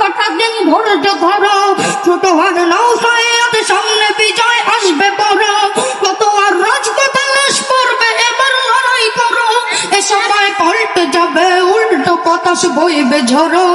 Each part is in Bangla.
কটা দিন ধৈর্য ধরো, ছোট হার নাও সৈয়দ, সামনে বিজয় আসবে বড়। কত আর রাজপথে লাশ পড়বে, এবার লড়াই করো। এ সময় পাল্টে যাবে, উল্টো বাতাস বইবে ঝড়ো।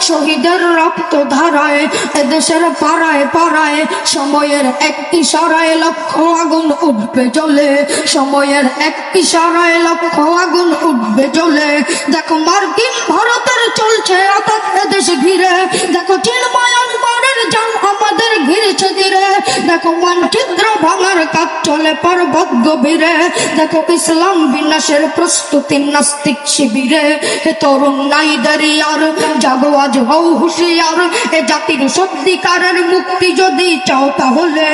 শহীদের রক্ত ধারায় এদেশের পাড়ায় পাড়ায়, সময়ের এক ইশারায় লক্ষ আগুন উঠবে জ্বলে। সময়ের এক ইশারায় লক্ষ আগুন উঠবে জ্বলে। দেখো মার্কিন ভারতের চলছে আতঙ্ক এদেশ ঘিরে, দেখো চীন মায়ানমারের জান আমাদের ঘিরেছে ধীরে। দেখো মানচিত্র ভাঙার কাজ চলে পর্বত গভীরে। দেখো ইসলাম বিনাশের প্রস্তুতি নাস্তিক শিবিরে। হে তরুণ নাইদের ইয়ার, জাগো আজ হও হুঁশিয়ার। এ জাতির সত্যিকারের মুক্তি যদি চাও তাহলে,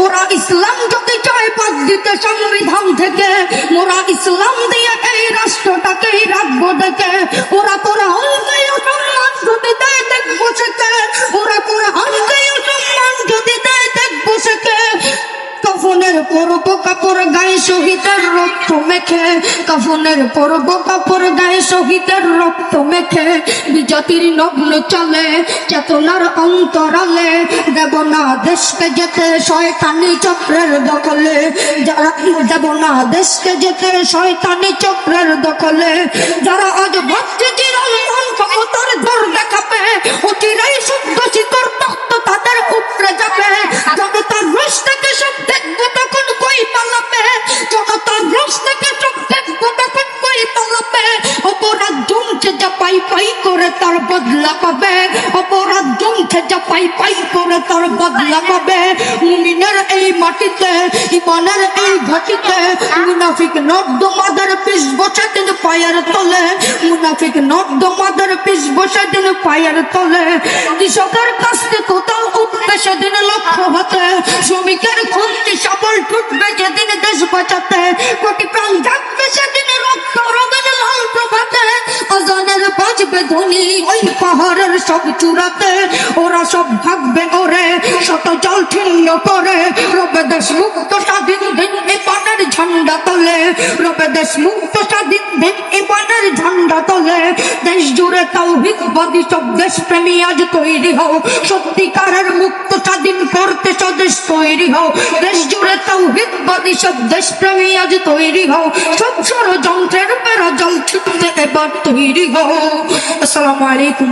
ওরা ইসলাম যদি চায় বাদ দিতে সংবিধান থেকে, ওরা ইসলাম দিয়ে এই রাষ্ট্রটাকেই রাখবো ডেকে। ওরা কোরআনকে সম্মান যদি দেয় দেখবো সেকে, ওরা কোরআনকে সম্মান যদি দেয় দেখবো সেকে। কাফনের পরব কাপড় গায়ে শহীদের রক্ত মেখে, কাফনের পরব কাপড় গায়ে শহীদের রক্ত মেখে। বিজাতির নগ্ন চলে চেতনার অন্তরালে, দেব না দেশকে যেতে শয়তানি চক্রের দখলে। যারা দেব না দেশকে যেতে শয়তানি চক্রের দখলে। যারা আজ ভাবছে চিরন্তন ক্ষমতার জোর দেখাবে, অচিরেই শুদ্ধ শিকড় তখ্ত তাদের উপরে যাবে। জনতার রোষ থেকে সব দেখবো তখন কই পালাবে, জনতার রোষ থেকে সব দেখবো তখন কই পালাবে। অপরাধ জমছে যা পাই পাই করে তার বদলা পাবে, অপরাধ জমছে যা পাই পাই করে তার বদলা পাবে। মুমিনের এই মাটিতে ইমানের এই ঘাটিতে, মুনাফিক নর্দমাদের পিস বসে দিন পায়ের তলে, মুনাফিক নর্দমাদের পিস বসে দিন পায়ের তলে। কৃষকের কাছে কোথাও উঠবে সেদিন লক্ষ্য হতে, শ্রমিকের খুন্তি সবল টুটবে যেদিন দেশ বাঁচাতে। কোটি প্রাণ যাবে সেদিন রক্ত রবেন লাল প্রভাতে, আজানের বাজবে ধ্বনি ওই পাহাড়ের সব চূড়াতে। ওরা সব ভাগবে ওরে শত জল ছিন্ন করে, রবে দেশ মুক্ত স্বাধীন দিন ইমানের ঝান্ডা তোলে, রবে দেশ মুক্ত স্বাধীন দিন ইমানের ঝান্ডা তোলে। দেশ জুড়ে তাওহীদবাদী সব দেশপ্রেমী আজ তৈরি হও, সত্যিকারের মুক্ত স্বাধীন করতে স্বদেশ তৈরি হও। দেশ জুড়ে তাওহীদবাদী সব দেশপ্রেমী আজ তৈরি হও, সব ষড়যন্ত্রের বেড়া জল ছুটতে এবার তৈরি হও। আসসালামু আলাইকুম।